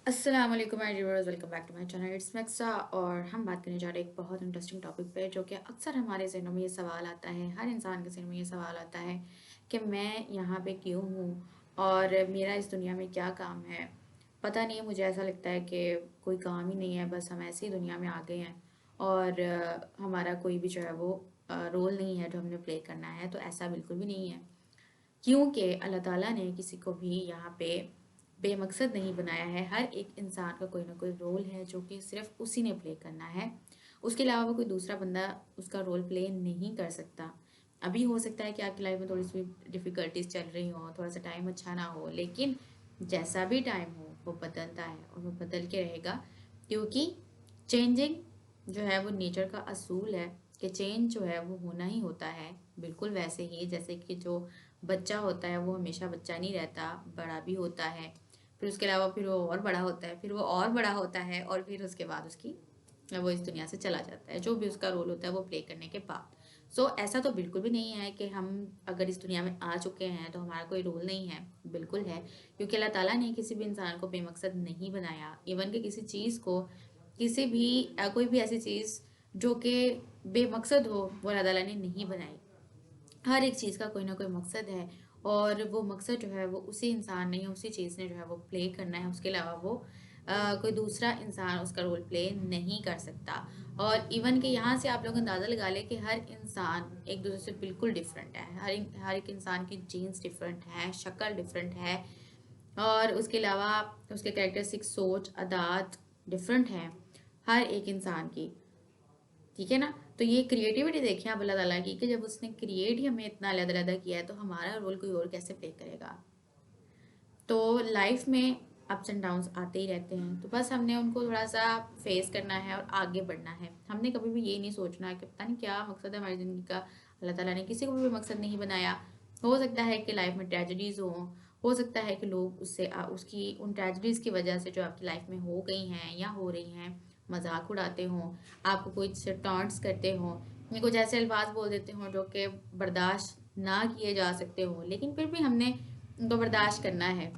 अस्सलाम वालेकुम my viewers, welcome back to my channel. It's Maxa और हम बात करने जा रहे हैं एक बहुत इंटरेस्टिंग टॉपिक पे, जो कि अक्सर हमारे ज़हनों में ये सवाल आता है, हर इंसान के ज़हन में ये सवाल आता है कि मैं यहाँ पे क्यों हूँ और मेरा इस दुनिया में क्या काम है। पता नहीं, मुझे ऐसा लगता है कि कोई काम ही नहीं है, बस हम ऐसी ही दुनिया में आ गए हैं और हमारा कोई भी जो है वो रोल नहीं है जो हमने प्ले करना है। तो ऐसा बिल्कुल भी नहीं है, क्योंकि अल्लाह ताला ने किसी को भी यहाँ पे बेमकसद नहीं बनाया है। हर एक इंसान का कोई ना कोई रोल है जो कि सिर्फ उसी ने प्ले करना है। उसके अलावा वो कोई दूसरा बंदा उसका रोल प्ले नहीं कर सकता। अभी हो सकता है कि आपकी लाइफ में थोड़ी सी डिफ़िकल्टीज चल रही हो, थोड़ा सा टाइम अच्छा ना हो, लेकिन जैसा भी टाइम हो वो बदलता है और वो बदल के रहेगा, क्योंकि चेंजिंग जो है वो नेचर का असूल है कि चेंज जो है वो होना ही होता है। बिल्कुल वैसे ही जैसे कि जो बच्चा होता है वो हमेशा बच्चा नहीं रहता, बड़ा भी होता है, फिर उसके अलावा फिर वो और बड़ा होता है, फिर वो और बड़ा होता है और फिर उसके बाद उसकी वो इस दुनिया से चला जाता है, जो भी उसका रोल होता है वो प्ले करने के बाद। ऐसा तो बिल्कुल भी नहीं है कि हम अगर इस दुनिया में आ चुके हैं तो हमारा कोई रोल नहीं है। बिल्कुल है, क्योंकि अल्लाह ताला ने किसी भी इंसान को बेमकसद नहीं बनाया। इवन कि किसी चीज़ को, किसी भी कोई भी ऐसी चीज़ जो कि बेमकसद हो, वो अल्लाह ताला ने नहीं बनाई। हर एक चीज़ का कोई ना कोई मकसद है और वो मकसद जो है वो उसी इंसान ने या उसी चीज़ ने जो है वो प्ले करना है। उसके अलावा वो कोई दूसरा इंसान उसका रोल प्ले नहीं कर सकता। और इवन कि यहाँ से आप लोग अंदाज़ा लगा लें कि हर इंसान एक दूसरे से बिल्कुल डिफरेंट है। हर एक इंसान की जीन्स डिफरेंट है, शक्ल डिफरेंट है और उसके अलावा उसके कैरेक्टरिस्टिक, सोच, आदत डिफरेंट है हर एक इंसान की। ठीक है ना? तो ये क्रिएटिविटी देखिए आप अल्लाह ताला की, कि जब उसने क्रिएट ही हमें इतना अलग-अलग किया है, तो हमारा रोल कोई और कैसे प्ले करेगा? तो लाइफ में अप्स एंड डाउन्स आते ही रहते हैं, तो बस हमने उनको थोड़ा-सा फेस करना है और आगे बढ़ना है। हमने कभी भी ये नहीं सोचना कि पता नहीं क्या मकसद है हमारी ज़िंदगी का। अल्लाह ताला ने किसी को भी मकसद नहीं बनाया। हो सकता है कि लाइफ में ट्रेजेडीज़ हों, हो सकता है कि लोग उसकी उन ट्रेजेडीज़ की वजह से जो आपकी लाइफ में हो गई हैं या हो रही हैं, मज़ाक उड़ाते हों, आपको कुछ टॉन्ट्स करते हों, या कुछ ऐसे अल्फाज़ बोल देते हों जो कि बर्दाश्त ना किए जा सकते हों, लेकिन फिर भी हमने उनको बर्दाश्त करना है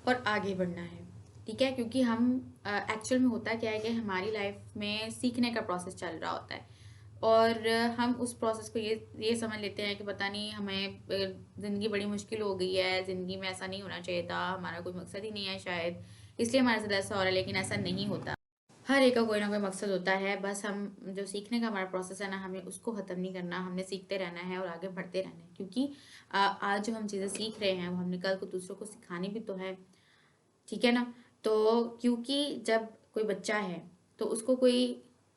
और आगे बढ़ना है। ठीक है? क्योंकि हम एक्चुअल में होता क्या है कि हमारी लाइफ में सीखने का प्रोसेस चल रहा होता है और हम उस प्रोसेस को ये समझ लेते हैं कि पता नहीं हमें ज़िंदगी बड़ी मुश्किल हो गई है, ज़िंदगी में ऐसा नहीं होना चाहिए था, हमारा कोई मकसद ही नहीं है शायद, इसलिए हमारे साथ ऐसा हो रहा है, लेकिन ऐसा नहीं होता। हर एक का कोई ना कोई मकसद होता है, बस हम जो सीखने का हमारा प्रोसेस है ना, हमें उसको ख़त्म नहीं करना, हमने सीखते रहना है और आगे बढ़ते रहना है, क्योंकि आज जो हम चीज़ें सीख रहे हैं, वो हमने कल को दूसरों को सिखानी भी तो है। ठीक है ना? तो क्योंकि जब कोई बच्चा है, तो उसको कोई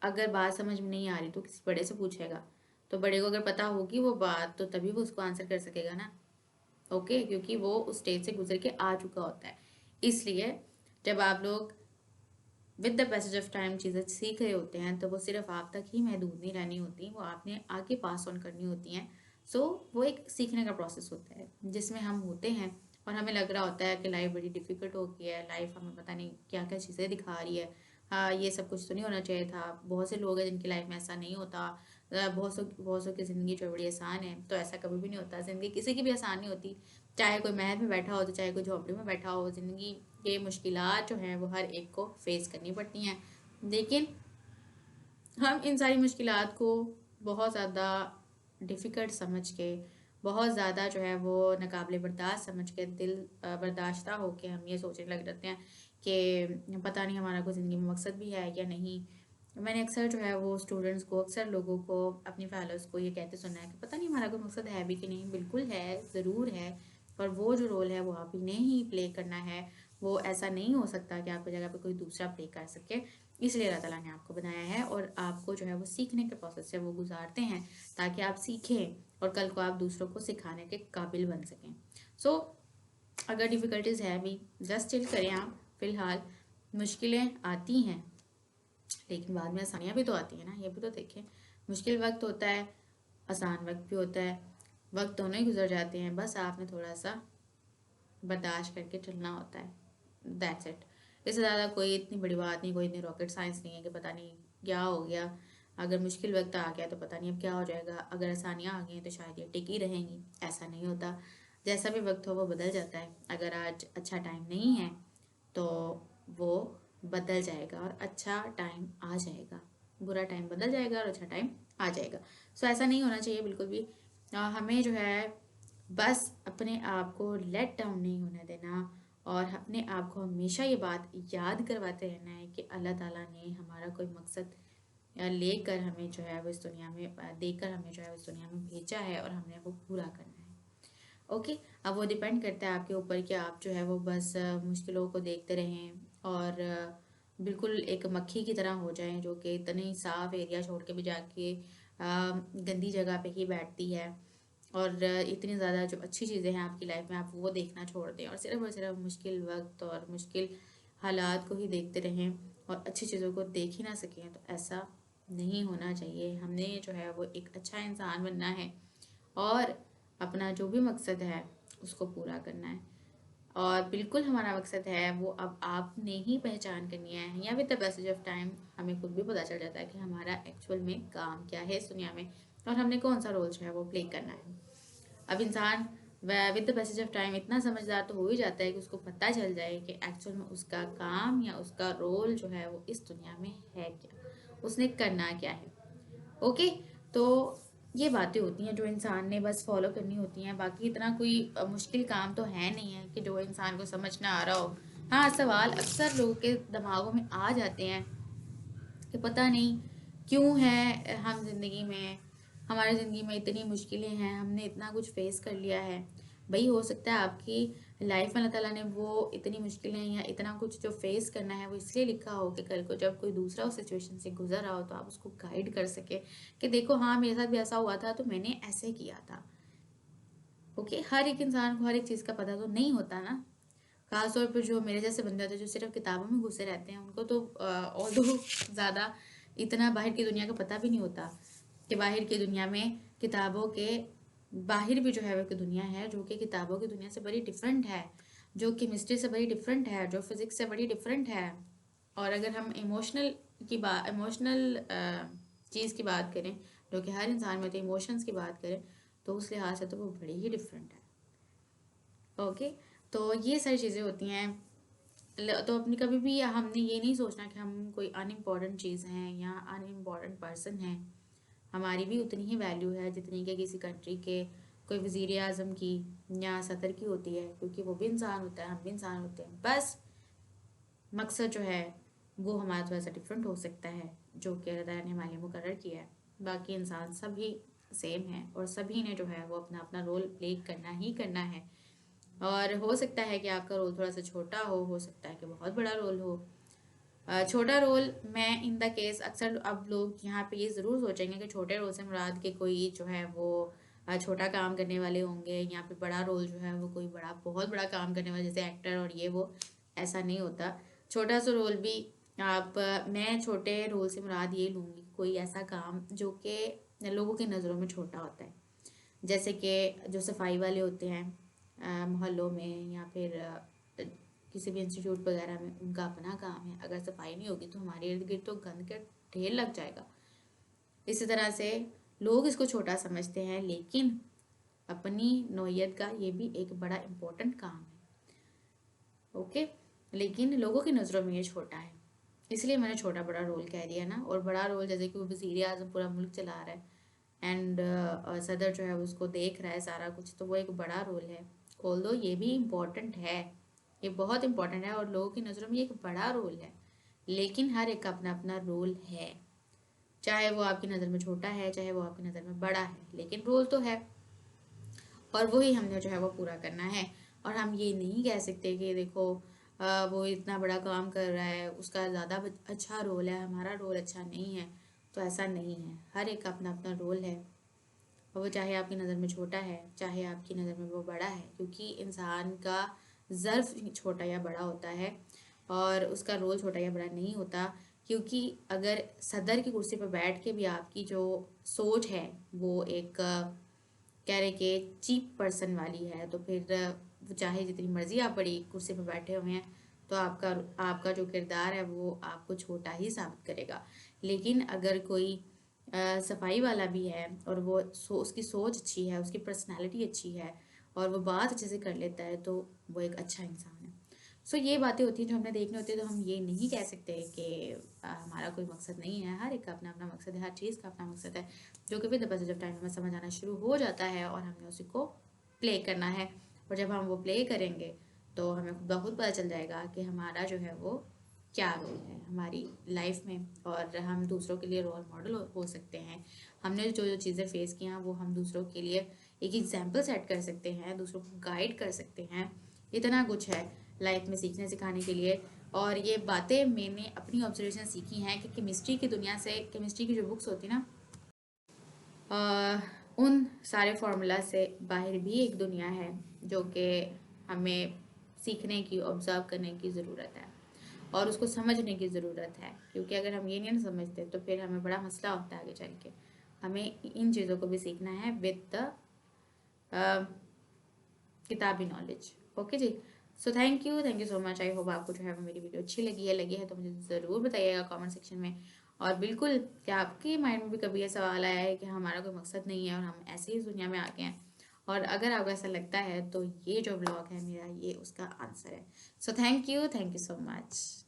अगर बात समझ में नहीं आ रही तो किसी बड़े से पूछेगा। तो बड़े को अगर पता होगी वो बात, तो तभी वो उसको आंसर कर सकेगा ना। ओके? क्योंकि वो उस स्टेज से गुज़र के आ चुका होता है। इसलिए जब आप लोग with the passage of time चीज़ें सीख रहे होते हैं, तो वो सिर्फ़ आप तक ही महदूद नहीं रहनी होती, वो आपने आगे पास ऑन करनी होती हैं। वो एक सीखने का प्रोसेस होता है, जिसमें हम होते हैं और हमें लग रहा होता है कि लाइफ़ बड़ी डिफ़िकल्ट हो गई है, लाइफ़ हमें पता नहीं क्या-क्या चीज़ें दिखा रही है। हाँ, ये सब कुछ तो नहीं होना चाहिए था। बहुत से लोग हैं जिनकी लाइफ़ में ऐसा नहीं होता। बहुत सौ की ज़िंदगी जो है बड़ी आसान है, तो ऐसा कभी भी नहीं होता। ज़िंदगी किसी की भी आसान नहीं होती, चाहे कोई महल में बैठा हो, तो चाहे कोई झोंपड़ी में बैठा हो। ज़िंदगी ये मुश्किलात जो हैं वो हर एक को फेस करनी पड़ती हैं, लेकिन हम इन सारी मुश्किलात को बहुत ज़्यादा डिफ़िकल्ट समझ के, बहुत ज़्यादा जो है वो नाकाबिले बर्दाश्त समझ के, दिल बर्दाश्ता होके हम ये सोचने लग जाते हैं कि पता नहीं हमारा कोई ज़िंदगी में मकसद भी है या नहीं। मैंने अक्सर जो है वो स्टूडेंट्स को, अक्सर लोगों को, अपनी फेलोज़ को ये कहते सुना है कि पता नहीं हमारा कोई मकसद है भी कि नहीं। बिल्कुल है, ज़रूर है, और वो जो रोल है वो आप ही ने ही प्ले करना है। वो ऐसा नहीं हो सकता कि आपकी जगह पे कोई दूसरा प्ले कर सके। इसलिए अल्लाह ताला ने आपको बनाया है और आपको जो है वो सीखने के प्रोसेस से वो गुज़ारते हैं, ताकि आप सीखें और कल को आप दूसरों को सिखाने के काबिल बन सकें। सो अगर डिफ़िकल्टीज़ है भी, जस्ट चिल करें आप। फ़िलहाल मुश्किलें आती हैं, लेकिन बाद में आसानियाँ भी तो आती हैं ना, ये भी तो देखें। मुश्किल वक़्त होता है, आसान वक़्त भी होता है, वक़्त दोनों ही गुज़र जाते हैं, बस आपने थोड़ा-सा बर्दाश्त करके चलना होता है। That's it. इससे ज़्यादा कोई इतनी बड़ी बात नहीं, कोई इतनी रॉकेट साइंस नहीं है कि पता नहीं क्या हो गया। अगर मुश्किल वक़्त आ गया तो पता नहीं अब क्या हो जाएगा, अगर आसानियाँ आ गई हैं तो शायद ये टिकी रहेंगी, ऐसा नहीं होता। जैसा भी वक़्त हो वो बदल जाता है। अगर आज अच्छा टाइम नहीं है, तो वो बदल जाएगा और अच्छा टाइम आ जाएगा। बुरा टाइम बदल जाएगा और अच्छा टाइम आ जाएगा। सो ऐसा नहीं होना चाहिए बिल्कुल भी। हमें जो है बस अपने आप को लेट डाउन नहीं होने देना और अपने आप को हमेशा ये बात याद करवाते रहना है कि अल्लाह ताला ने हमारा कोई मकसद लेकर हमें जो है वो इस दुनिया में देकर हमें जो है वो इस दुनिया में भेजा है और हमने वो पूरा करना है। ओके। अब वो डिपेंड करता है आपके ऊपर कि आप जो है वो बस मुश्किलों को देखते रहें और बिल्कुल एक मक्खी की तरह हो जाएं जो कि इतने साफ एरिया छोड़ के भी जाके गंदी जगह पे ही बैठती है और इतनी ज़्यादा जो अच्छी चीज़ें हैं आपकी लाइफ में आप वो देखना छोड़ दें और सिर्फ मुश्किल वक्त और मुश्किल हालात को ही देखते रहें और अच्छी चीज़ों को देख ही ना सकें। तो ऐसा नहीं होना चाहिए। हमने जो है वो एक अच्छा इंसान बनना है और अपना जो भी मकसद है उसको पूरा करना है। और बिल्कुल हमारा मकसद है वो अब आपने ही पहचान करनी है या with the passage of time हमें खुद भी पता चल जाता है कि हमारा एक्चुअल में काम क्या है इस दुनिया में और हमने कौन सा रोल जो है वो प्ले करना है। अब इंसान with the passage of time इतना समझदार तो हो ही जाता है कि उसको पता चल जाए कि एक्चुअल में उसका काम या उसका रोल जो है वो इस दुनिया में है क्या, उसने करना क्या है। ओके। तो ये बातें होती हैं जो इंसान ने बस फॉलो करनी होती हैं। बाकी इतना कोई मुश्किल काम तो है नहीं है कि जो इंसान को समझ ना आ रहा हो। हाँ, सवाल अक्सर लोगों के दिमागों में आ जाते हैं कि पता नहीं क्यों है हम जिंदगी में, हमारी ज़िंदगी में इतनी मुश्किलें हैं, हमने इतना कुछ फेस कर लिया है। भाई हो सकता है आपकी लाइफ में अल्लाह ताला ने वो इतनी मुश्किलें या इतना कुछ जो फेस करना है वो इसलिए लिखा हो कि कल को जब कोई दूसरा उस सिचुएशन से गुजर रहा हो तो आप उसको गाइड कर सके कि देखो हाँ मेरे साथ भी ऐसा हुआ था तो मैंने ऐसे किया था। ओके। हर एक इंसान को हर एक चीज़ का पता तो नहीं होता ना। खासतौर पर जो मेरे जैसे बंदे होते हैं जो सिर्फ किताबों में घुसे रहते हैं उनको तो ऑल्दो ज़्यादा इतना बाहर की दुनिया का पता भी नहीं होता कि बाहर की दुनिया में किताबों के बाहर भी जो है वो एक दुनिया है जो कि किताबों की दुनिया से बड़ी डिफरेंट है, जो केमिस्ट्री से बड़ी डिफरेंट है, जो फिजिक्स से बड़ी डिफरेंट है। और अगर हम इमोशनल चीज़ की बात करें जो कि हर इंसान में होती है, इमोशंस की बात करें तो उस लिहाज से तो वो बड़ी ही डिफरेंट है। ओके। तो ये सारी चीज़ें होती हैं। तो अपनी कभी भी हमने ये नहीं सोचना कि हम कोई अनइम्पॉर्टेंट चीज़ हैं या अनइम्पॉर्टेंट पर्सन हैं। हमारी भी उतनी ही वैल्यू है जितनी कि किसी कंट्री के कोई वज़ीर आज़म की या सदर की होती है, क्योंकि वो भी इंसान होता है, हम भी इंसान होते हैं। बस मकसद जो है वो हमारा थोड़ा सा डिफरेंट हो सकता है जो कि अल्लाह ताला ने हमारे लिए मुकर्रर किया है। बाकी इंसान सभी सेम है और सभी ने जो है वो अपना अपना रोल प्ले करना ही करना है। और हो सकता है कि आपका रोल थोड़ा सा छोटा हो सकता है कि बहुत बड़ा रोल हो। छोटा रोल मैं इन द केस अक्सर अब लोग यहाँ पे ये ज़रूर सोचेंगे कि छोटे रोल से मुराद के कोई जो है वो छोटा काम करने वाले होंगे, यहाँ पे बड़ा रोल जो है वो कोई बड़ा बहुत बड़ा काम करने वाले जैसे एक्टर और ये वो। ऐसा नहीं होता। छोटा सा रोल भी आप मैं छोटे रोल से मुराद ये लूँगी कोई ऐसा काम जो कि लोगों की नज़रों में छोटा होता है। जैसे कि जो सफाई वाले होते हैं मोहल्लों में या फिर किसी भी इंस्टीट्यूट वगैरह में, उनका अपना काम है। अगर सफाई नहीं होगी तो हमारे इर्द गिर्द तो गंद का ढेर लग जाएगा। इसी तरह से लोग इसको छोटा समझते हैं लेकिन अपनी नौयत का ये भी एक बड़ा इम्पोर्टेंट काम है। ओके। लेकिन लोगों की नज़रों में ये छोटा है, इसलिए मैंने छोटा बड़ा रोल कह दिया ना। और बड़ा रोल जैसे कि वो वज़ीर आज़म पूरा मुल्क चला रहा है एंड सदर जो है उसको देख रहा है सारा कुछ, तो वो एक बड़ा रोल है। ऑल्दो ये भी इम्पोर्टेंट है, ये बहुत इम्पोर्टेंट है और लोगों की नज़रों में ये एक बड़ा रोल है। लेकिन हर एक का अपना अपना रोल है, चाहे वो आपकी नज़र में छोटा है चाहे वो आपकी नज़र में बड़ा है, लेकिन रोल तो है और वही हमने जो है वो पूरा करना है। और हम ये नहीं कह सकते कि देखो वो इतना बड़ा काम कर रहा है उसका ज़्यादा अच्छा रोल है, हमारा रोल अच्छा नहीं है। तो ऐसा नहीं है, हर एक का अपना अपना रोल है और वो चाहे आपकी नज़र में छोटा है चाहे आपकी नज़र में वो बड़ा है, क्योंकि इंसान का ज़र्फ छोटा या बड़ा होता है और उसका रोल छोटा या बड़ा नहीं होता। क्योंकि अगर सदर की कुर्सी पर बैठ के भी आपकी जो सोच है वो एक कह रहे कि चीप पर्सन वाली है, तो फिर वो चाहे जितनी मर्जी आप बड़ी कुर्सी पर बैठे हुए हैं तो आपका आपका जो किरदार है वो आपको छोटा ही साबित करेगा। लेकिन अगर कोई सफाई वाला भी है और वो उसकी सोच अच्छी है, उसकी पर्सनालिटी अच्छी है और वो बात अच्छे से कर लेता है तो वो एक अच्छा इंसान है। सो ये बातें होती हैं जो हमने देखनी होती है, तो हम ये नहीं कह सकते कि हमारा कोई मकसद नहीं है। हर एक का अपना अपना मकसद है, हर चीज़ का अपना मकसद है, जो कि with the passage of time हमें समझ आना शुरू हो जाता है और हमने उसी को प्ले करना है। और जब हम वो प्ले करेंगे तो हमें खुद ब खुद पता चल जाएगा कि हमारा जो है वो क्या रोल है हमारी लाइफ में, और हम दूसरों के लिए रोल मॉडल हो सकते हैं। हमने जो जो चीज़ें फेस की हैं वो हम दूसरों के लिए एक एग्जाम्पल सेट कर सकते हैं, दूसरों को गाइड कर सकते हैं। इतना कुछ है लाइफ में सीखने सिखाने के लिए। और ये बातें मैंने अपनी ऑब्जर्वेशन सीखी हैं कि केमिस्ट्री की दुनिया से, केमिस्ट्री की जो बुक्स होती ना, उन सारे फार्मूला से बाहर भी एक दुनिया है जो कि हमें सीखने की, ऑब्जर्व करने की ज़रूरत है और उसको समझने की ज़रूरत है। क्योंकि अगर हम ये नहीं समझते तो फिर हमें बड़ा मसला होता है आगे चल के। हमें इन चीज़ों को भी सीखना है विद द किताबी नॉलेज। ओके जी। So thank you so much. I hope आपको जो है वो मेरी वीडियो अच्छी लगी है तो मुझे ज़रूर बताइएगा कमेंट सेक्शन में। और बिल्कुल, क्या आपके माइंड में भी कभी ये सवाल आया है कि हमारा कोई मकसद नहीं है और हम ऐसे ही इस दुनिया में आ गए हैं? और अगर आपको ऐसा लगता है तो ये जो ब्लॉग है मेरा, ये उसका आंसर है। सो थैंक यू सो मच।